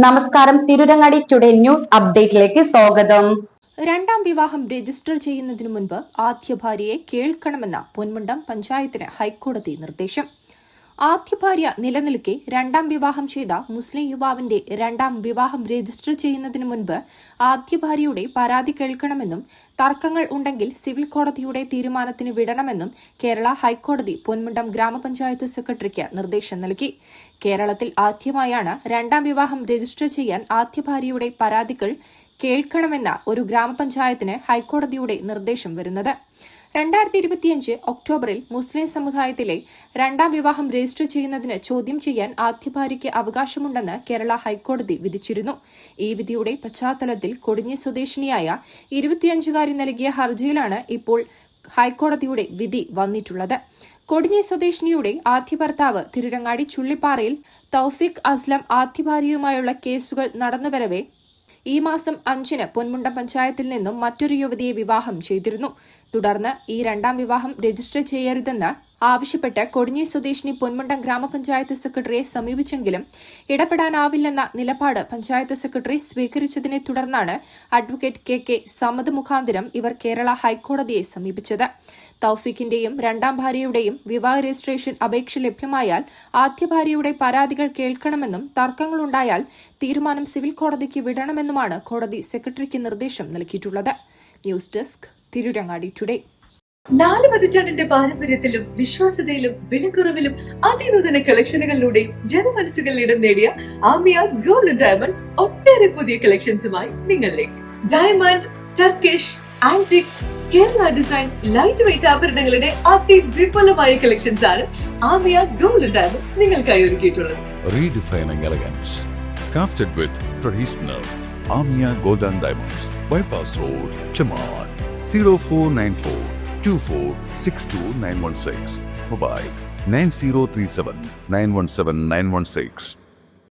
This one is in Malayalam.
നമസ്കാരം. തിരുരങ്ങാടി ടുഡേ ന്യൂസ് അപ്ഡേറ്റിലേക്ക് സ്വാഗതം. രണ്ടാം വിവാഹം രജിസ്റ്റർ ചെയ്യുന്നതിനു മുൻപ് ആദ്യ ഭാര്യയെ കേൾക്കണമെന്ന പൊന്മുണ്ടം പഞ്ചായത്തിന് ഹൈക്കോടതി നിർദ്ദേശം. ആദ്യ ഭാര്യ നിലനിൽക്കെ രണ്ടാം വിവാഹം ചെയ്ത മുസ്ലിം യുവാവിന്റെ രണ്ടാം വിവാഹം രജിസ്റ്റർ ചെയ്യുന്നതിനു മുൻപ് ആദ്യ ഭാര്യയുടെ പരാതി കേൾക്കണമെന്നും തർക്കങ്ങൾ ഉണ്ടെങ്കിൽ സിവിൽ കോടതിയുടെ തീരുമാനത്തിന് വിടണമെന്നും കേരള ഹൈക്കോടതി പൊന്മുണ്ടം ഗ്രാമപഞ്ചായത്ത് സെക്രട്ടറിക്ക് നിർദ്ദേശം നൽകി. കേരളത്തിൽ ആദ്യമായാണ് രണ്ടാം വിവാഹം രജിസ്റ്റർ ചെയ്യാൻ ആദ്യ ഭാര്യയുടെ പരാതികൾ കേൾക്കണമെന്ന ഒരു ഗ്രാമപഞ്ചായത്തിന് ഹൈക്കോടതിയുടെ നിർദ്ദേശം വരുന്നത്. 2025 ഒക്ടോബറിൽ മുസ്ലിം സമുദായത്തിലെ രണ്ടാം വിവാഹം രജിസ്റ്റർ ചെയ്യുന്നതിന് ചോദ്യം ചെയ്യാൻ ആദ്യ ഭാര്യയ്ക്ക് അവകാശമുണ്ടെന്ന് കേരള ഹൈക്കോടതി വിധിച്ചിരുന്നു. ഈ വിധിയുടെ പശ്ചാത്തലത്തിൽ കൊടിഞ്ഞി സ്വദേശിനിയായ 25-കാരി നൽകിയ ഹർജിയിലാണ് ഇപ്പോൾ ഹൈക്കോടതിയുടെ വിധി വന്നിട്ടുള്ളത്. കൊടിഞ്ഞി സ്വദേശിനിയുടെ ആദ്യ ഭർത്താവ് തിരുരങ്ങാടി ചുള്ളിപ്പാറയിൽ തൌഫീഖ് അസ്ലം ആദ്യ ഭാര്യയുമായുള്ള കേസുകൾ നടന്നുവരവെ ഈ മാസം 5-ന് പൊന്മുണ്ടം പഞ്ചായത്തിൽ നിന്നും മറ്റൊരു യുവതിയെ വിവാഹം ചെയ്തിരുന്നു. തുടർന്ന് ഈ രണ്ടാം വിവാഹം രജിസ്റ്റർ ചെയ്യരുതെന്ന് ആവശ്യപ്പെട്ട് കൊടിഞ്ഞി സ്വദേശിനി പൊന്മുണ്ടം ഗ്രാമപഞ്ചായത്ത് സെക്രട്ടറിയെ സമീപിച്ചെങ്കിലും ഇടപെടാനാവില്ലെന്ന നിലപാട് പഞ്ചായത്ത് സെക്രട്ടറി സ്വീകരിച്ചതിനെ തുടർന്നാണ് അഡ്വക്കേറ്റ് കെ സമദ് മുഖാന്തരം ഇവർ കേരള ഹൈക്കോടതിയെ സമീപിച്ചത്. തൌഫീഖിന്റെയും രണ്ടാം ഭാര്യയുടെയും വിവാഹ രജിസ്ട്രേഷൻ അപേക്ഷ ലഭ്യമായാൽ ആദ്യ ഭാര്യയുടെ പരാതികൾ കേൾക്കണമെന്നും തർക്കങ്ങളുണ്ടായാൽ തീരുമാനം സിവിൽ കോടതിക്ക് വിടണമെന്നുമാണ് കോടതി സെക്രട്ടറിക്ക് നിർദ്ദേശം നൽകിയിട്ടുള്ളത്. News desk, Tirurangadi today. 4 പതിറ്റാണ്ടിന്റെ പാരമ്പര്യത്തിലും വിശ്വാസ്യതയിലും വിലക്കുറവിലും അതിനൂതന കളക്ഷനുകളിലൂടെയും ജനമനസ്സുകളിൽ ഇടം നേടിയ ആമിയ ഗോൾഡ് ആൻഡ് ഡയമണ്ട്സ് ഒട്ടേറെ പുതിയ കളക്ഷൻസുമായി നിങ്ങളിലേക്ക്. Diamond, Turkish, antique, Kerala design, light weight ആഭരണങ്ങളുടെ അതിവിപുലമായ കളക്ഷൻസ് ആണ് ആമിയ ഗോൾഡ് ആൻഡ് ഡയമണ്ട്സ് നിങ്ങൾക്കായി ഒരുക്കിയിട്ടുള്ളത്. Redefining elegance, crafted with traditional. Amia Gold and Diamonds, Bypass Road, Chaman. 0494 2462 916. Mobile 9037 917 916.